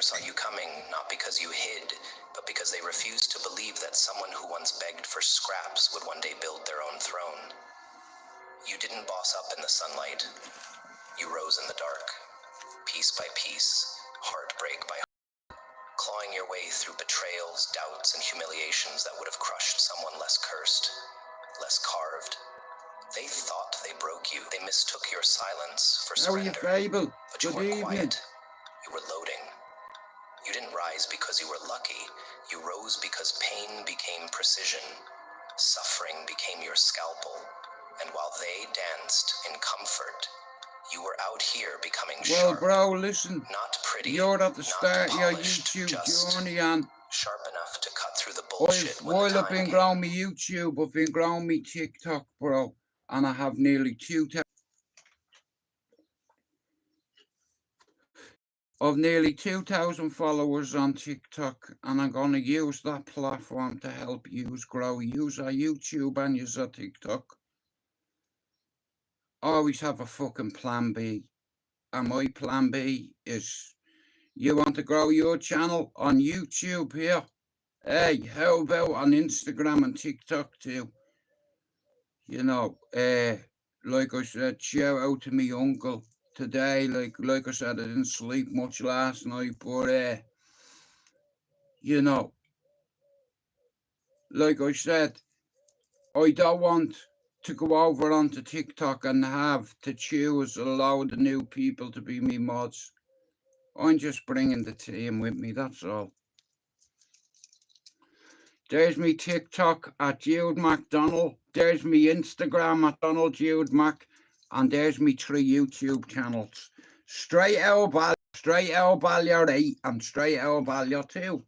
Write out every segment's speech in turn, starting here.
saw you coming, not because you hid, but because they refused to believe that someone who once begged for scraps would one day build their own throne. You didn't boss up in the sunlight. You rose in the dark, piece by piece, heartbreak by heartbreak, clawing your way through betrayals, doubts, and humiliations that would have crushed someone less cursed, less carved. They thought they broke you. They mistook your silence for surrender. How are you, Fable? But you weren't quiet. You were loading. You didn't rise because you were lucky. You rose because pain became precision. Suffering became your scalpel. And while they danced in comfort, you were out here becoming sharp. Well, bro, listen. Not pretty. You're at the start of your polished, YouTube journey, and sharp enough to cut through the bullshit while I've been growing my YouTube, I've been growing my TikTok, bro, and I have nearly 2,000. Of nearly 2,000 followers on TikTok, and I'm going to use that platform to help you grow. Use our YouTube and use our TikTok. Always have a fucking plan B. And my plan B is, you want to grow your channel on YouTube here? Hey, how about on Instagram and TikTok too? You know, like I said, shout out to me uncle today. Like I said, I didn't sleep much last night, but you know, like I said, I don't want to go over onto TikTok and have to choose a load of new people to be me mods. I'm just bringing the team with me, that's all. There's me TikTok at Jude McDonald. There's me Instagram at Donald Jude Mac. And there's me 3 YouTube channels. STRAIGHTOUTTABALLYER 8 and STRAIGHTOUTTABALLYER 2.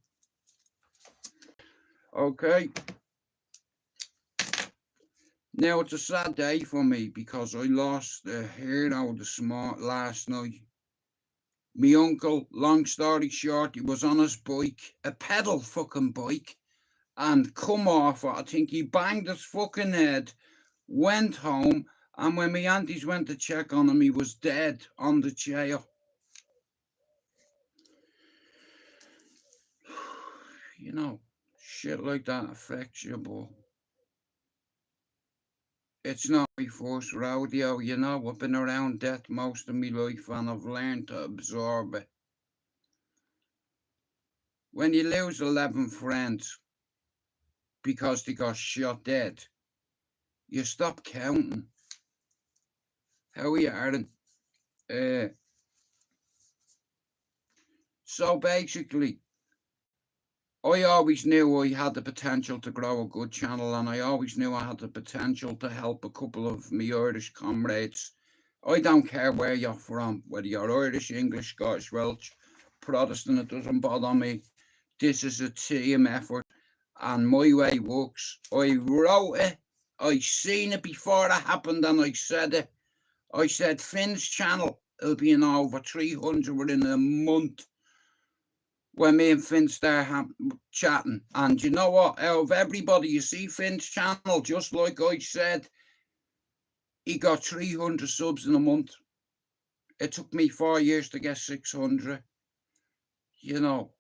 Okay. Now, it's a sad day for me because I lost a hero last night. Me uncle, long story short, he was on his bike, a pedal fucking bike, and come off it. I think he banged his fucking head, went home, and when my aunties went to check on him, he was dead on the chair. You know, shit like that affects you, but it's not my first rodeo, you know. I've been around death most of my life and I've learned to absorb it. When you lose 11 friends because they got shot dead, you stop counting. How are you, Aaron? So basically, I always knew I had the potential to grow a good channel, and I always knew I had the potential to help a couple of my Irish comrades. I don't care where you're from, whether you're Irish, English, Scottish, Welsh, Protestant, it doesn't bother me. This is a team effort, and my way works. I wrote it, I seen it before it happened, and I said it. I said, Finn's channel will be in over 300 within a month. When me and Finn start chatting, and you know what, out of everybody, you see Finn's channel, just like I said, he got 300 subs in a month. It took me 4 years to get 600, you know,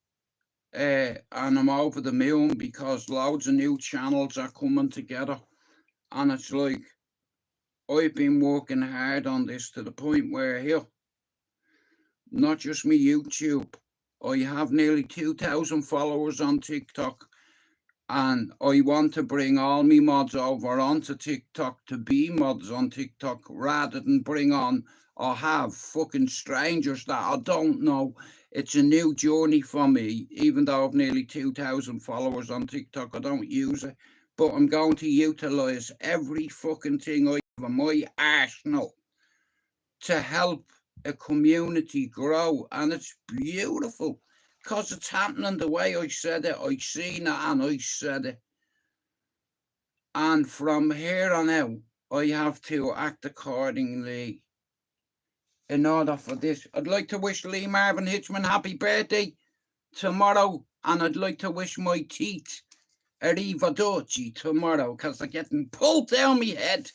and I'm over the moon because loads of new channels are coming together, and it's like, I've been working hard on this to the point where here, not just me YouTube, I have nearly 2,000 followers on TikTok, and I want to bring all me mods over onto TikTok to be mods on TikTok rather than bring on or have fucking strangers that I don't know. It's a new journey for me, even though I've nearly 2,000 followers on TikTok. I don't use it, but I'm going to utilise every fucking thing I have in my arsenal to help a community grow, and it's beautiful because it's happening the way I said it. I seen it and I said it, and from here on out I have to act accordingly in order for this. I'd like to wish Lee Marvin Hitchman happy birthday tomorrow, and I'd like to wish my teeth arrivederci tomorrow because they're getting pulled down my head.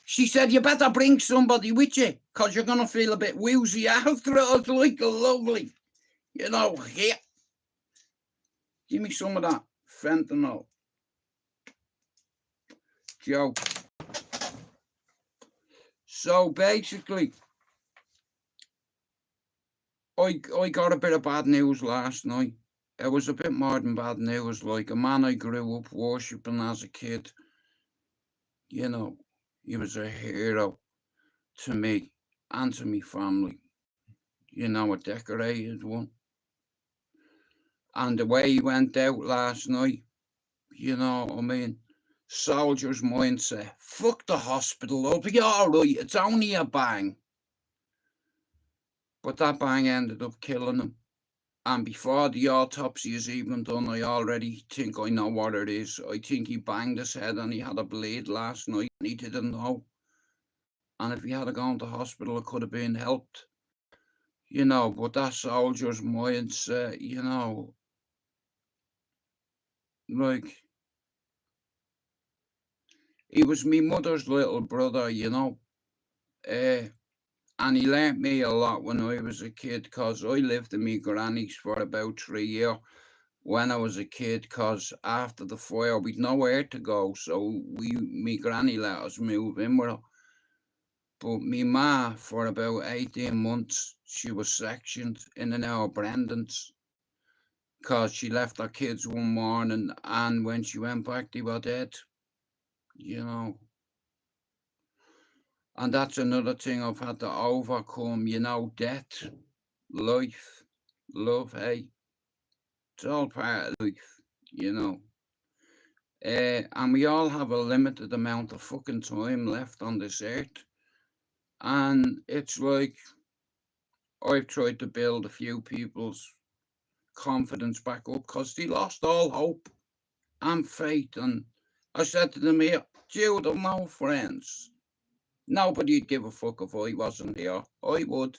She said, you better bring somebody with you because you're going to feel a bit woozy after it. I was like, lovely. You know, here, give me some of that fentanyl. Joke. So basically, I got a bit of bad news last night. It was a bit more than bad news. Like, a man I grew up worshipping as a kid, you know, he was a hero to me and to me family. You know, a decorated one. And the way he went out last night, you know what I mean? Soldier's mindset. Fuck the hospital, I'll be alright, it's only a bang. But that bang ended up killing him. And before the autopsy is even done, I already think I know what it is. I think he banged his head and he had a bleed last night and he didn't know. And if he had gone to hospital, it could have been helped. You know, but that soldier's mindset, you know, like, he was me mother's little brother, you know. And he learnt me a lot when I was a kid, because I lived in me granny's for about 3 years when I was a kid, because after the fire we'd nowhere to go, so me granny let us move in with her. But me ma, for about 18 months, she was sectioned in and out of Brendan's, because she left her kids one morning, and when she went back they were dead, you know. And that's another thing I've had to overcome, you know, death, life, love, hate. It's all part of life, you know. And we all have a limited amount of fucking time left on this earth. And it's like, I've tried to build a few people's confidence back up, because they lost all hope and faith. And I said to them here, Jude, I've no friends. Nobody'd give a fuck if I wasn't here. I would.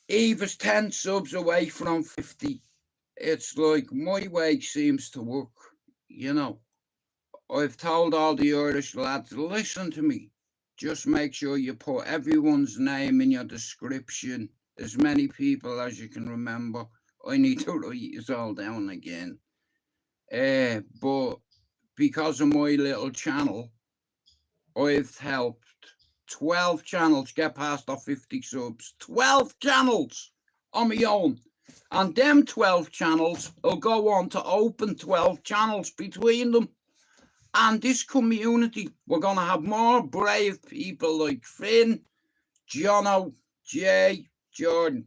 Eva's 10 subs away from 50. It's like, my way seems to work, you know. I've told all the Irish lads, listen to me. Just make sure you put everyone's name in your description. As many people as you can remember. I need to write it all down again. But because of my little channel, I've helped 12 channels get past our 50 subs. 12 channels on my own. And them 12 channels will go on to open 12 channels between them. And this community, we're going to have more brave people like Finn, Jono, Jay, Jordan,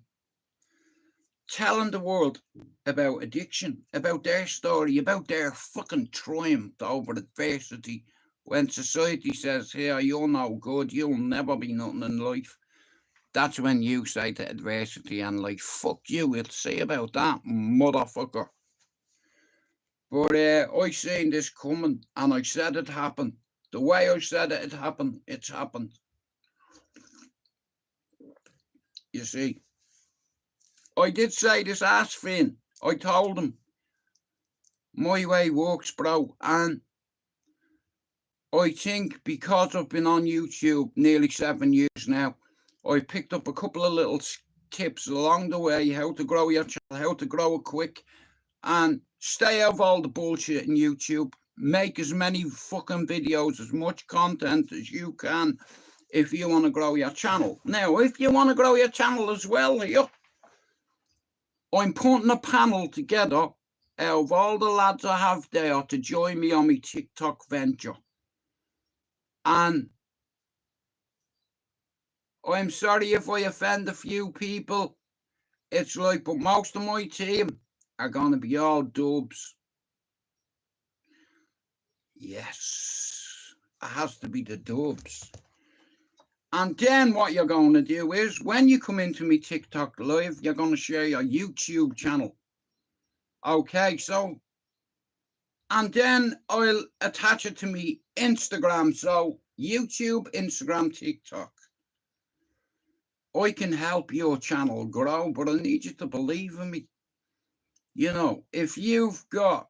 telling the world about addiction, about their story, about their fucking triumph over adversity. When society says, here, you're no good, you'll never be nothing in life, that's when you say to adversity and like, fuck you, we'll see about that, motherfucker. But I seen this coming, and I said it happened. The way I said it happened, it's happened. You see, I did say this, ask Finn. I told him, my way works, bro, and I think because I've been on YouTube nearly 7 years now, I've picked up a couple of little tips along the way, how to grow your channel, how to grow it quick, and stay out of all the bullshit in YouTube. Make as many fucking videos, as much content as you can if you want to grow your channel. Now, if you want to grow your channel as well here, I'm putting a panel together out of all the lads I have there to join me on my TikTok venture. And I'm sorry if I offend a few people. It's like, but most of my team are going to be all dubs. Yes, it has to be the dubs. And then what you're going to do is, when you come into me TikTok live, you're going to share your YouTube channel. Okay, so, and then I'll attach it to me Instagram. So YouTube, Instagram, TikTok. I can help your channel grow, but I need you to believe in me. You know, if you've got,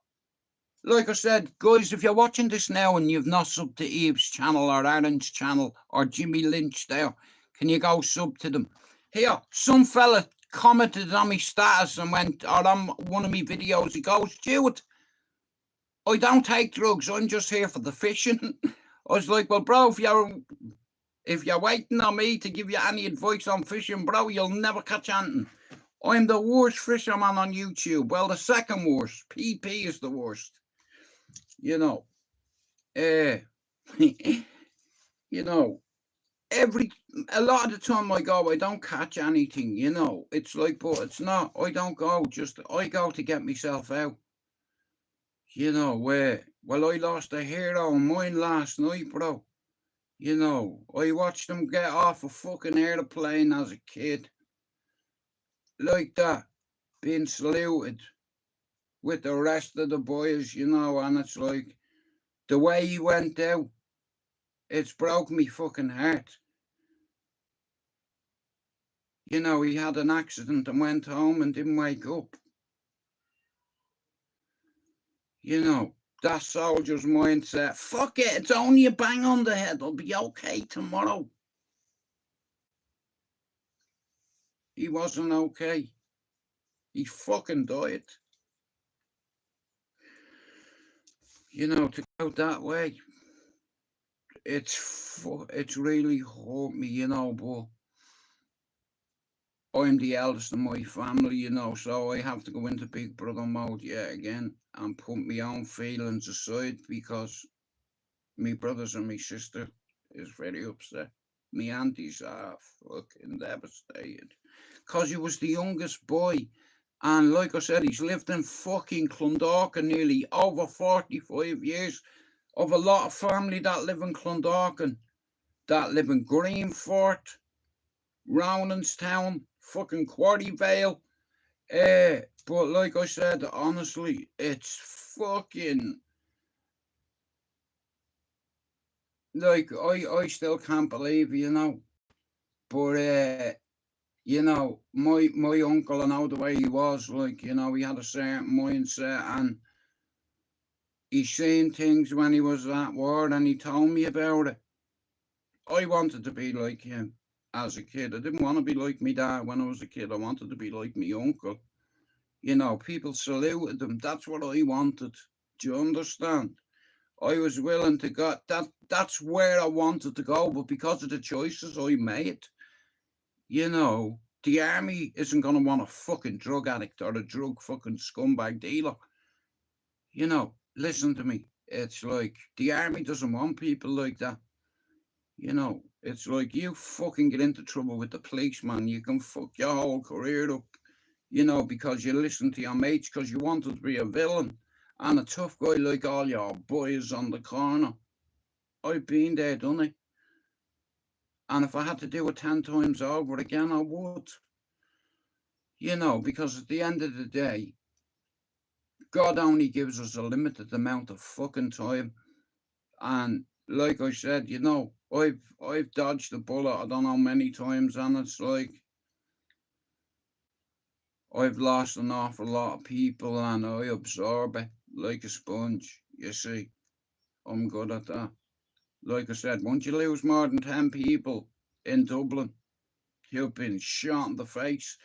like I said, guys, if you're watching this now and you've not subbed to Eve's channel or Aaron's channel or Jimmy Lynch there, can you go sub to them? Here, some fella commented on my status and went, or on one of my videos, he goes, Stuart, I don't take drugs, I'm just here for the fishing. I was like, well, bro, if you're waiting on me to give you any advice on fishing, bro, you'll never catch anything. I'm the worst fisherman on YouTube. Well, the second worst. PP is the worst. You know. You know, a lot of the time I go, I don't catch anything, you know. It's like, but it's not, I don't go, I go to get myself out. You know, well, I lost a hero of mine last night, bro. You know, I watched him get off a fucking airplane as a kid. Like that, being saluted with the rest of the boys, you know, and it's like, the way he went out, it's broke me fucking heart. You know, he had an accident and went home and didn't wake up. You know, that soldier's mindset, fuck it, it's only a bang on the head, I'll be okay tomorrow. He wasn't okay. He fucking died. You know, to go that way, it's really hurt me, you know, but I'm the eldest in my family, you know, so I have to go into big brother mode yet again and put my own feelings aside because my brothers and my sister is very upset. My aunties are fucking devastated because he was the youngest boy. And like I said, he's lived in fucking Clondalkin nearly over 45 years. Of a lot of family that live in Clondalkin, that live in Greenfort, Rownanstown, fucking Quarryvale. But like I said, honestly, it's fucking like I still can't believe, you know. But you know, my uncle, I know the way he was, like, you know, he had a certain mindset and he seen things when he was at war and he told me about it. I wanted to be like him as a kid. I didn't want to be like me dad when I was a kid. I wanted to be like my uncle. You know, people saluted him. That's what I wanted. Do you understand? I was willing to go. That's where I wanted to go, but because of the choices I made, you know, the army isn't gonna want a fucking drug addict or a drug fucking scumbag dealer. You know, listen to me. It's like the army doesn't want people like that. You know, it's like you fucking get into trouble with the policeman, you can fuck your whole career up, you know, because you listen to your mates because you wanted to be a villain and a tough guy like all your boys on the corner. I've been there, done it. And if I had to do it 10 times over again, I would. You know, because at the end of the day, God only gives us a limited amount of fucking time. And like I said, you know, I've dodged the bullet I don't know many times, and it's like I've lost an awful lot of people and I absorb it like a sponge, you see. I'm good at that. Like I said, once you lose more than 10 people in Dublin who've been shot in the face,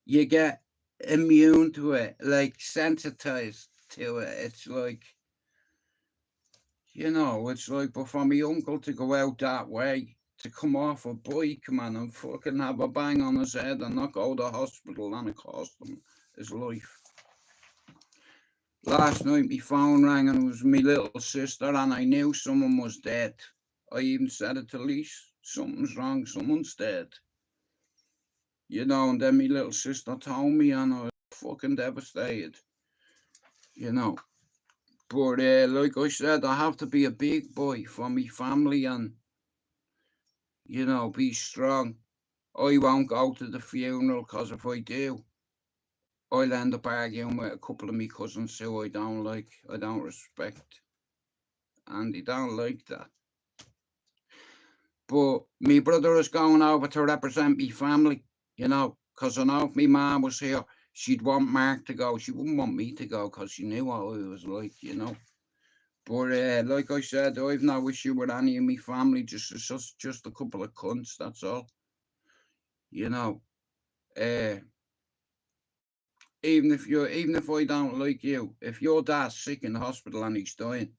you get immune to it, like sensitized to it. It's like, you know, it's like, but for my uncle to go out that way, to come off a bike, man, and fucking have a bang on his head and not go to hospital, and it cost him his life. Last night my phone rang and it was my little sister and I knew someone was dead. I even said it to Lise, something's wrong, someone's dead. You know, and then my little sister told me and I was fucking devastated. You know. But like I said, I have to be a big boy for my family and, you know, be strong. I won't go to the funeral because if I do, I'll end up arguing with a couple of my cousins who I don't like, I don't respect. And they don't like that. But my brother is going over to represent my family, you know, because I know if my mum was here, she'd want Mark to go. She wouldn't want me to go because she knew what I was like, you know. But like I said, I've no issue with any of my family, just a couple of cunts, that's all. you know. Uh, even if I don't like you, if your dad's sick in the hospital and he's dying,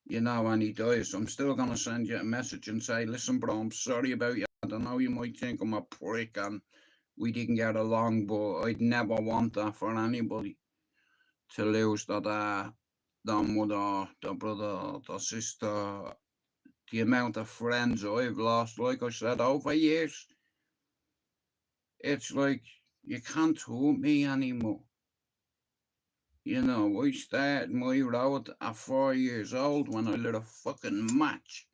you know, and he dies, I'm still gonna send you a message and say, listen, bro, I'm sorry about you. I don't know, you might think I'm a prick and we didn't get along, but I'd never want that for anybody to lose their mother, their brother, their sister. The amount of friends I've lost, like I said, over years, it's like you can't hurt me anymore. You know, I started my road at 4 years old when I lit a fucking match.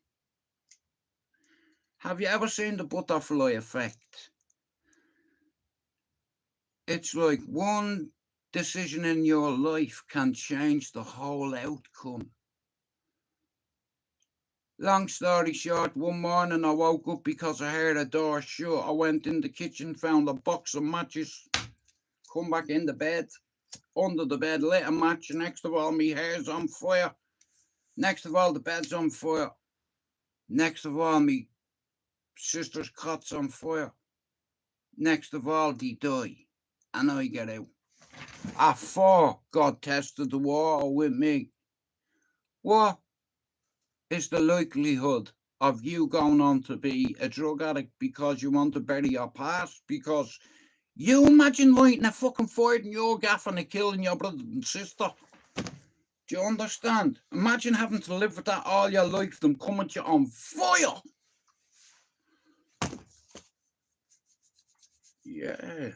Have you ever seen the butterfly effect? It's like one decision in your life can change the whole outcome. Long story short, one morning I woke up because I heard a door shut. I went in the kitchen, found a box of matches, come back in the bed, under the bed, lit a match. Next of all, my hair's on fire. Next of all, the bed's on fire. Next of all, my sister's cot's on fire. Next of all, they die. And I get out. At 4, God tested the water with me. What is the likelihood of you going on to be a drug addict because you want to bury your past? Because you imagine lighting a fucking fire in your gaff and killing your brother and sister. Do you understand? Imagine having to live with that all your life, them coming to you on fire. Yeah.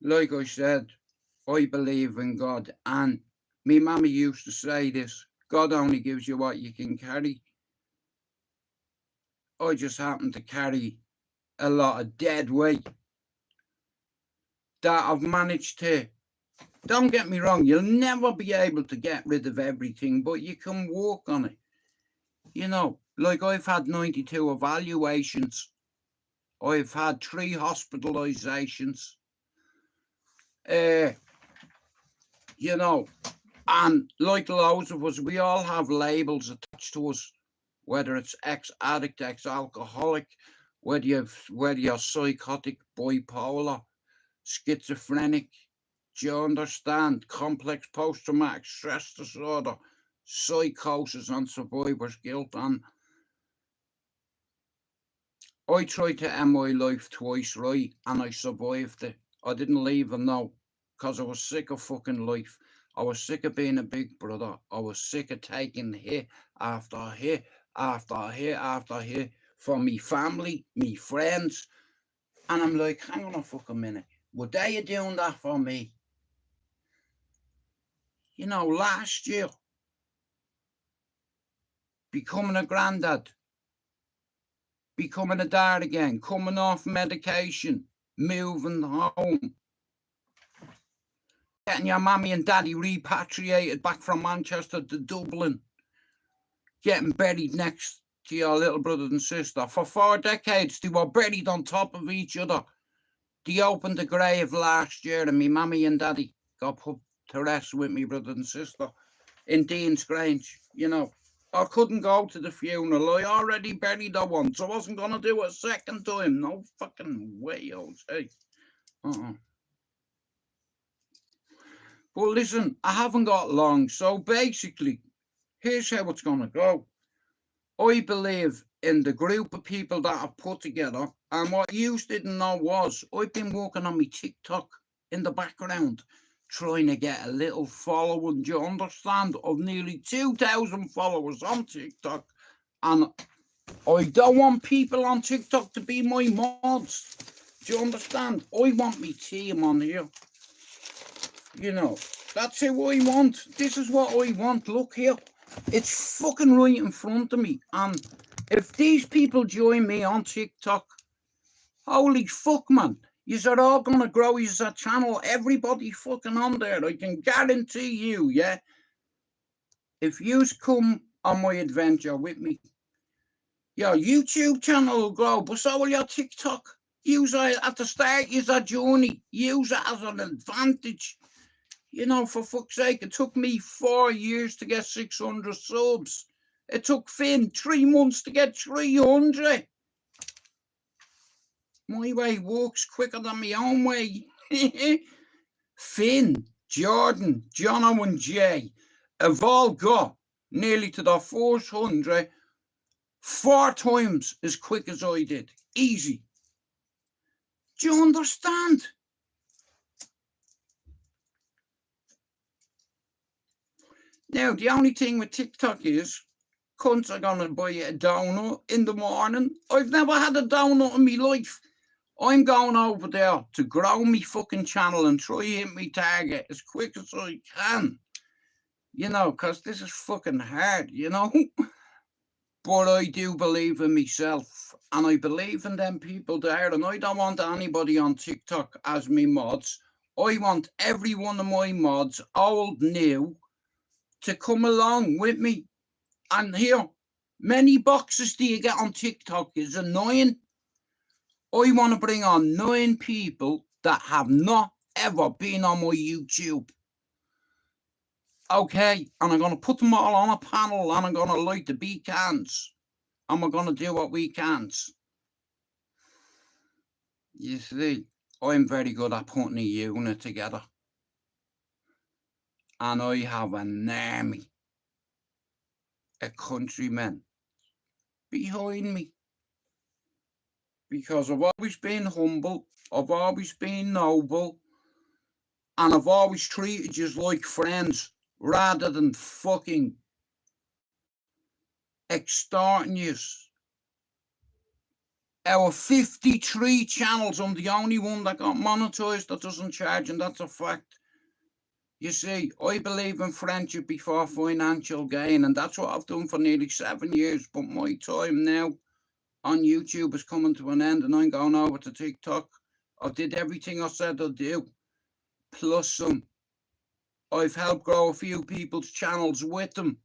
Like I said, I believe in God, and me mammy used to say this, God only gives you what you can carry. I just happen to carry a lot of dead weight that I've managed to, don't get me wrong, you'll never be able to get rid of everything, but you can work on it. You know, like I've had 92 evaluations. I've had 3 hospitalizations. You know, and like loads of us, we all have labels attached to us, whether it's ex-addict, ex-alcoholic, whether you're psychotic, bipolar, schizophrenic, do you understand? Complex post-traumatic stress disorder, psychosis and survivor's guilt. And I tried to end my life twice, right? And I survived it. I didn't leave them, no, because I was sick of fucking life. I was sick of being a big brother. I was sick of taking hit after hit after hit after hit from me family, me friends. And I'm like, hang on a fucking minute. Were they doing that for me? You know, last year, becoming a granddad, becoming a dad again, coming off medication, moving home, getting your mammy and daddy repatriated back from Manchester to Dublin, getting buried next to your little brother and sister. For 4 decades, they were buried on top of each other. They opened the grave last year and me mammy and daddy got put to rest with me brother and sister in Dean's Grange. You know, I couldn't go to the funeral. I already buried her once. I wasn't going to do it a second time. No fucking way, I'll say. But listen, I haven't got long. So basically, here's how it's going to go. I believe in the group of people that I've put together. And what you didn't know was I've been working on my TikTok in the background, trying to get a little following. Do you understand? Of nearly 2,000 followers on TikTok. And I don't want people on TikTok to be my mods. Do you understand? I want my team on here. You know, that's who I want. This is what I want. Look here. It's fucking right in front of me. And if these people join me on TikTok, holy fuck, man. You're all going to grow as a channel. Everybody fucking on there. I can guarantee you, yeah? If you come on my adventure with me, your YouTube channel will grow, but so will your TikTok. Use it at the start, use a journey. Use it as an advantage. You know, for fuck's sake, it took me 4 years to get 600 subs. It took Finn 3 months to get 300. My way works quicker than my own way. Finn, Jordan, Jono and Jay have all got nearly to their first 100 4 times as quick as I did. Easy. Do you understand? Now, the only thing with TikTok is cunts are going to buy a donut in the morning. I've never had a donut in my life. I'm going over there to grow me fucking channel and try hit me target as quick as I can. You know, because this is fucking hard, you know? But I do believe in myself. And I believe in them people there. And I don't want anybody on TikTok as me mods. I want every one of my mods, old, new, to come along with me. And here, many boxes do you get on TikTok? Is it 9? I want to bring on 9 people that have not ever been on my YouTube. Okay, and I'm going to put them all on a panel and I'm going to light the beacons. And we're going to do what we can. You see, I'm very good at putting a unit together. And I have an army of countrymen behind me. Because I've always been humble, I've always been noble, and I've always treated you like friends rather than fucking extorting you. Our 53 channels, I'm the only one that got monetized that doesn't charge, and that's a fact. You see, I believe in friendship before financial gain, and that's what I've done for nearly 7 years. But my time now on YouTube is coming to an end, and I'm going over to TikTok. I did everything I said I'd do, plus some. I've helped grow a few people's channels with them.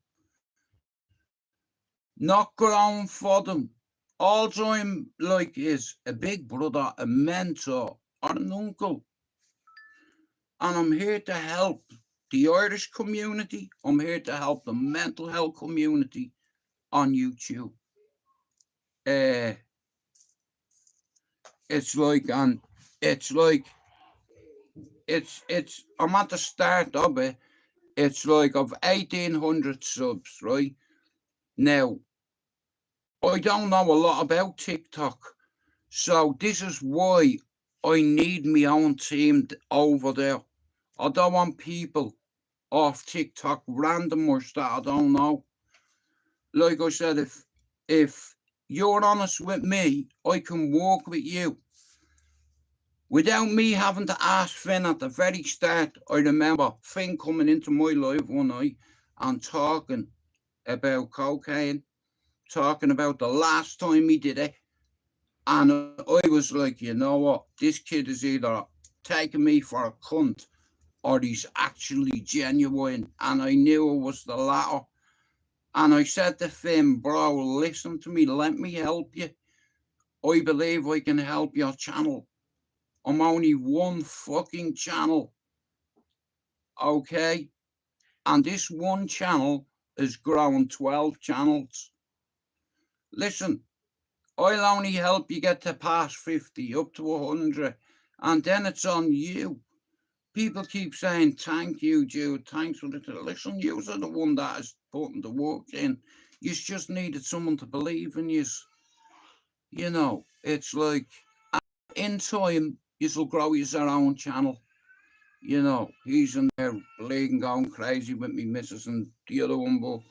Not grown for them. All I'm like is a big brother, a mentor, or an uncle. And I'm here to help the Irish community. I'm here to help the mental health community on YouTube. It's like, I'm at the start of it. It's like I've 1,800 subs, right? Now, I don't know a lot about TikTok. So this is why I need my own team over there. I don't want people off TikTok, randomers that I don't know. Like I said, if you're honest with me, I can work with you. Without me having to ask Finn at the very start, I remember Finn coming into my live one night and talking about cocaine, talking about the last time he did it. And I was like, you know what? This kid is either taking me for a cunt or he's actually genuine. And I knew it was the latter. And I said to Finn, bro, listen to me. Let me help you. I believe I can help your channel. I'm only one fucking channel. Okay? And this one channel has grown 12 channels. Listen, I'll only help you get to past 50, up to 100. And then it's on you. People keep saying, thank you, Jude. Thanks for the... Listen, you are the one that is putting the work in. You just needed someone to believe in you. You know, it's like, in time, you'll grow your own channel. You know, he's in there bleeding, going crazy with me missus and the other one. But,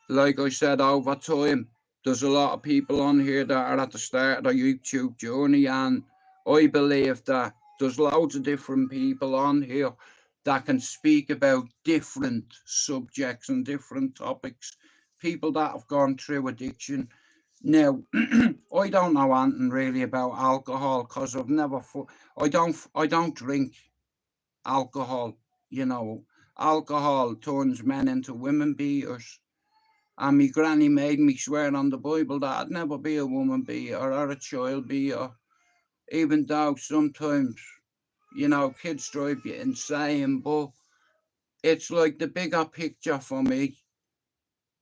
like I said, over time, there's a lot of people on here that are at the start of their YouTube journey, and I believe that there's loads of different people on here that can speak about different subjects and different topics. People that have gone through addiction. Now, I don't know anything really about alcohol because I've never. I don't drink alcohol. You know, alcohol turns men into women beaters. And my granny made me swear on the Bible that I'd never be a woman beater or a child beater, even though sometimes, you know, kids drive you insane. But it's like the bigger picture for me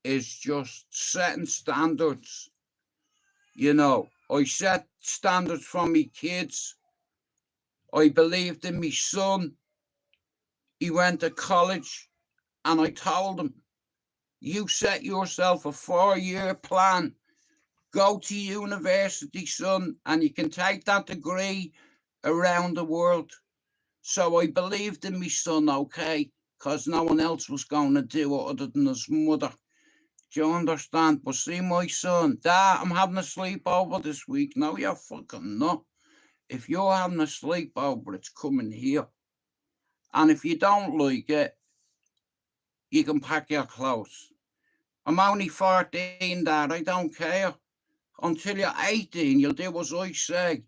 is just setting standards. You know, I set standards for me kids. I believed in me son. He went to college, and I told him, you set yourself a 4-year plan. Go to university, son, and you can take that degree around the world. So I believed in me son, okay, because no one else was going to do it other than his mother. Do you understand? But see, my son, Dad, I'm having a sleepover this week. No, you're fucking not. If you're having a sleepover, it's coming here. And if you don't like it, you can pack your clothes. I'm only 14, Dad. I don't care. Until you're 18, you'll do as I say.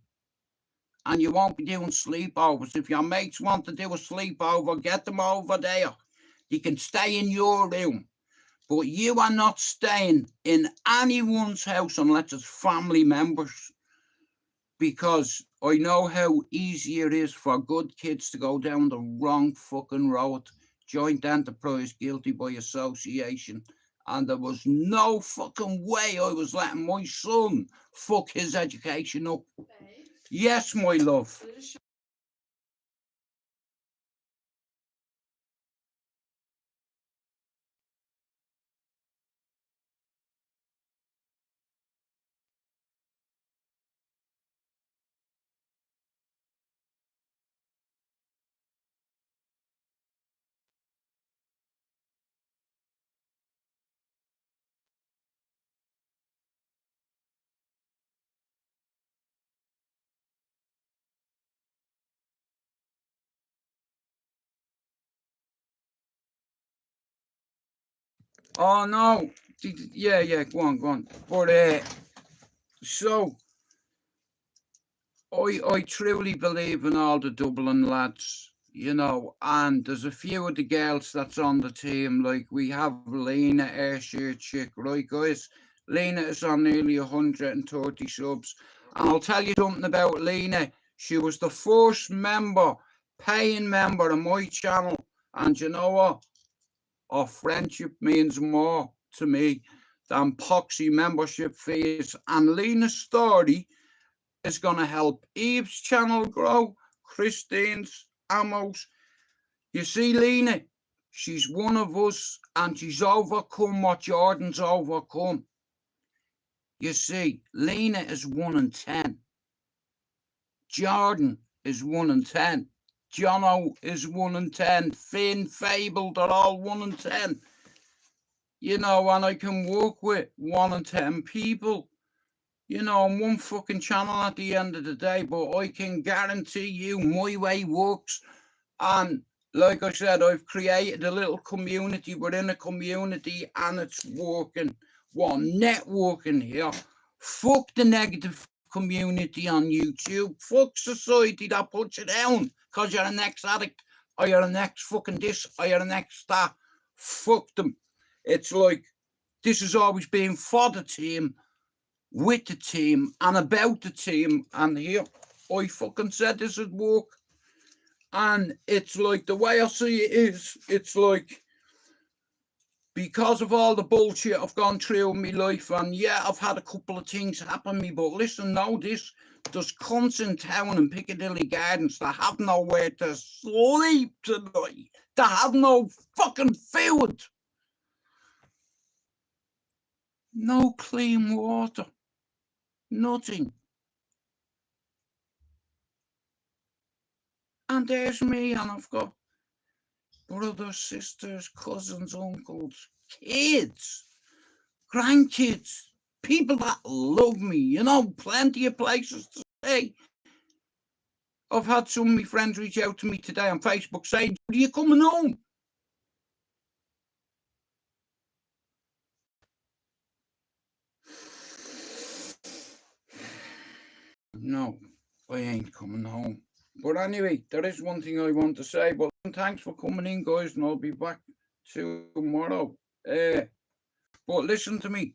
And you won't be doing sleepovers. If your mates want to do a sleepover, get them over there. You can stay in your room. But you are not staying in anyone's house unless it's family members. Because I know how easy it is for good kids to go down the wrong fucking road. Joint enterprise, guilty by association. And there was no fucking way I was letting my son fuck his education up. Babe? Yes, my love. Oh no, yeah, go on. But so I truly believe in all the Dublin lads, you know, and there's a few of the girls that's on the team. Like we have Lena Ayrshire chick, right, guys? Lena is on nearly 130 subs, and I'll tell you something about Lena. She was the first paying member of my channel, and you know what? Our friendship means more to me than poxy membership fees. And Lena's story is going to help Eve's channel grow, Christine's, Amos. You see, Lena, she's one of us, and she's overcome what Jordan's overcome. You see, Lena is 1 in 10. Jordan is 1 in 10. Jono is 1 in 10. Finn, Fable, they're all 1 in 10. You know, and I can work with 1 in 10 people. You know, I'm one fucking channel at the end of the day, but I can guarantee you my way works. And like I said, I've created a little community within a community, and it's working. What networking here? Fuck the negative community on YouTube. Fuck society that puts you down because you're an ex-addict, or you're an ex-fucking this, or you're an ex-that. Fuck them. It's like, this has always been for the team, with the team, and about the team. And here, I fucking said this would work. And it's like, the way I see it is, it's like, because of all the bullshit I've gone through in my life, and yeah, I've had a couple of things happen to me, but listen, know this, there's cunts in town in Piccadilly Gardens that have nowhere to sleep tonight, that have no fucking food, no clean water, nothing. And there's me, and I've got brothers, sisters, cousins, uncles, kids, grandkids, people that love me, you know, plenty of places to stay. I've had some of my friends reach out to me today on Facebook saying, are you coming home? No, I ain't coming home. But anyway, there is one thing I want to say. But thanks for coming in, guys, and I'll be back tomorrow. But listen to me.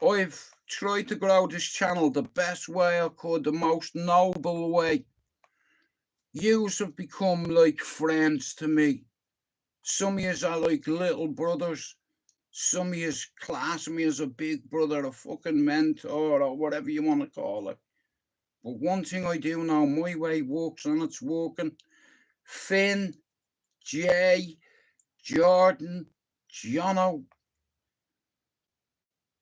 I've tried to grow this channel the best way I could, the most noble way. Yous have become like friends to me. Some of yous are like little brothers. Some of yous class me as a big brother, a fucking mentor, or whatever you want to call it. But one thing I do know, my way works and it's working. Finn, Jay, Jordan, Jono,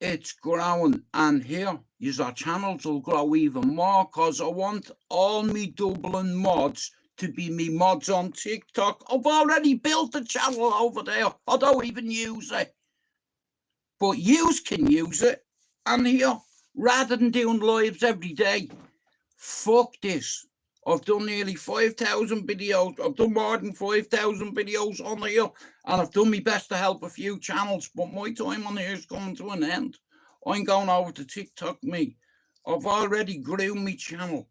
it's growing. And here, our channels will grow even more because I want all me Dublin mods to be me mods on TikTok. I've already built a channel over there. I don't even use it. But yous can use it. And here, rather than doing lives every day, fuck this. I've done nearly 5,000 videos. I've done more than 5,000 videos on here. And I've done my best to help a few channels. But my time on here is coming to an end. I'm going over to TikTok, me. I've already grew my channel.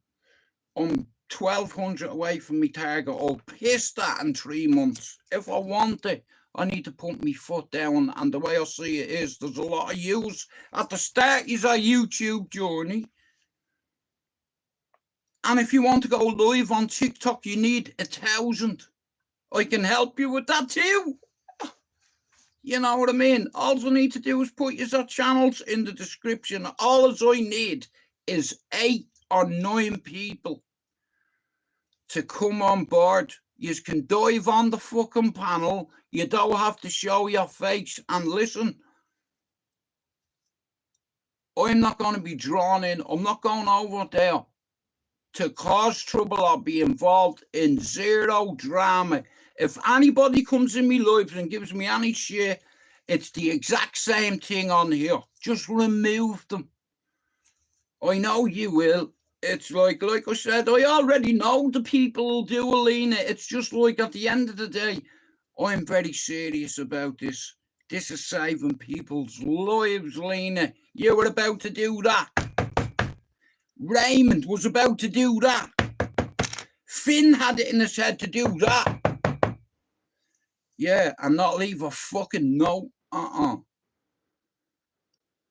I'm 1,200 away from my target. I'll piss that in 3 months. If I want it, I need to put my foot down. And the way I see it is, there's a lot of yous. At the start is a YouTube journey. And if you want to go live on TikTok, you need 1,000. I can help you with that too. You know what I mean? All I need to do is put your channels in the description. All I need is 8 or 9 people to come on board. You can dive on the fucking panel. You don't have to show your face. And listen, I'm not going to be drawn in. I'm not going over there to cause trouble or be involved in zero drama. If anybody comes in me lives and gives me any shit, it's the exact same thing on here. Just remove them. I know you will. It's like I said, I already know the people will do, Alina. It's just like at the end of the day, I'm very serious about this. This is saving people's lives, Lena. You were about to do that. Raymond was about to do that. Finn had it in his head to do that. Yeah, and not leave a fucking note.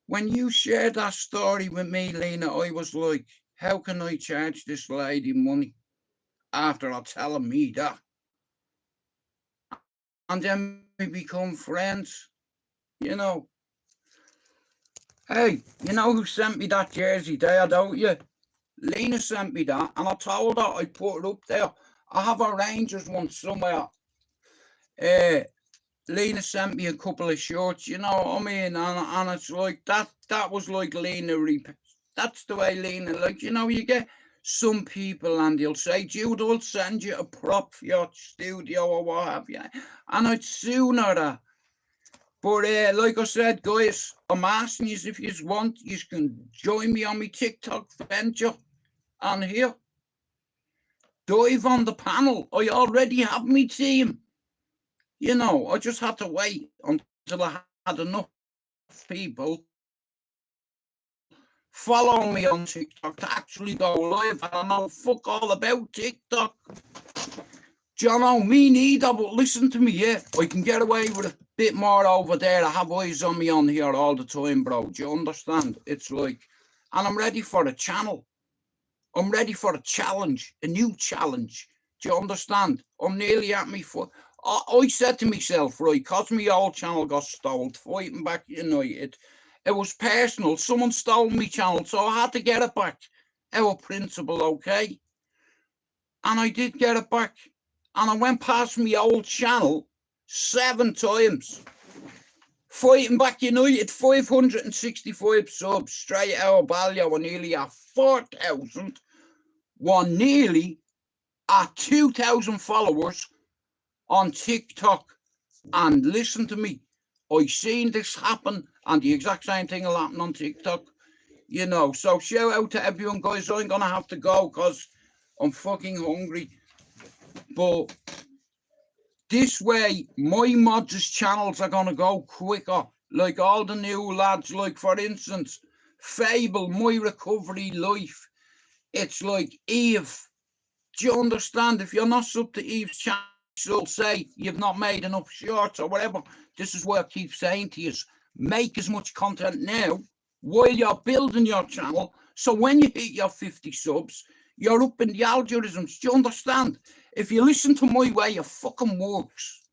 When you shared that story with me, Lena, I was like, how can I charge this lady money after her telling me that? And then we become friends, you know. Hey, you know who sent me that jersey there, don't you? Lena sent me that, and I told her I'd put it up there. I have a Rangers one somewhere. Lena sent me a couple of shirts, you know what I mean? And it's like, that was like Lena. That's the way Lena, like, you know, you get some people and they'll say, Jude, I'll send you a prop for your studio or what have you. And I'd sooner that. But like I said, guys, I'm asking you if you want, you can join me on my TikTok venture. And here, dive on the panel. I already have my team. You know, I just had to wait until I had enough people follow me on TikTok to actually go live. And I know fuck all about TikTok. Do you know, me neither, but listen to me, yeah. I can get away with a bit more over there. I have eyes on me on here all the time, bro. Do you understand? It's like, and I'm ready for a channel. I'm ready for a challenge, a new challenge. Do you understand? I'm nearly at me foot. I said to myself, right, because my old channel got stolen, fighting back United, it was personal. Someone stole my channel, so I had to get it back. Our principle, okay? And I did get it back. And I went past my old channel 7 times. Fighting back United, 565 subs, STRAIGHTOUTTABALLYER were nearly at 4,000, were nearly at 2,000 followers on TikTok. And listen to me, I seen this happen, and the exact same thing will happen on TikTok, you know. So shout out to everyone, guys. I'm gonna have to go because I'm fucking hungry. But this way, my mods' channels are gonna go quicker. Like all the new lads, like for instance, Fable, My Recovery Life. It's like Eve. Do you understand? If you're not sub to Eve's channel, she'll say you've not made enough shorts or whatever. This is what I keep saying to you: make as much content now while you're building your channel. So when you hit your 50 subs, you're up in the algorithms. Do you understand? If you listen to my way, it fucking works.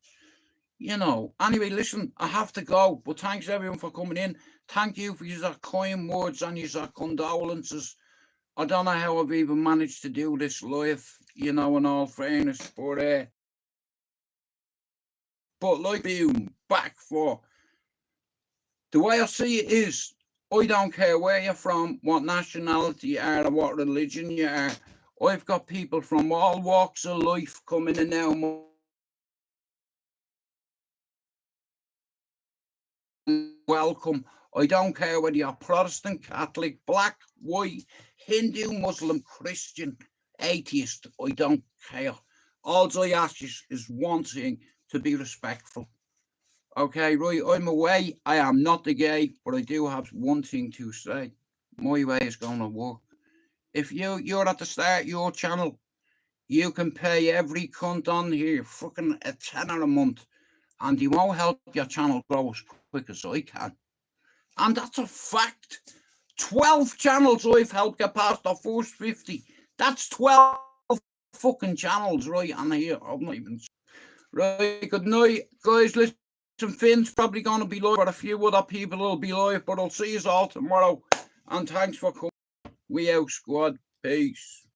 You know, anyway, listen, I have to go, but thanks everyone for coming in. Thank you for your kind words and your condolences. I don't know how I've even managed to do this live, you know, in all fairness, but like being back for the way I see it is, I don't care where you're from, what nationality you are, or what religion you are. I've got people from all walks of life coming in now. Welcome. I don't care whether you're Protestant, Catholic, black, white, Hindu, Muslim, Christian, atheist. I don't care. All I ask is one thing, to be respectful. Okay, right, I'm away. I am not the gay, but I do have one thing to say. My way is going to work. If you're at the start of your channel, you can pay every cunt on here fucking a tenner a month, and you won't help your channel grow as quick as I can. And that's a fact. 12 channels I've helped get past the first 50. That's 12 fucking channels, right? And here, I'm not even... Right, good night, guys. Listen, Finn's probably going to be live, but a few other people will be live, but I'll see you all tomorrow. And thanks for coming. We out, squad. Peace.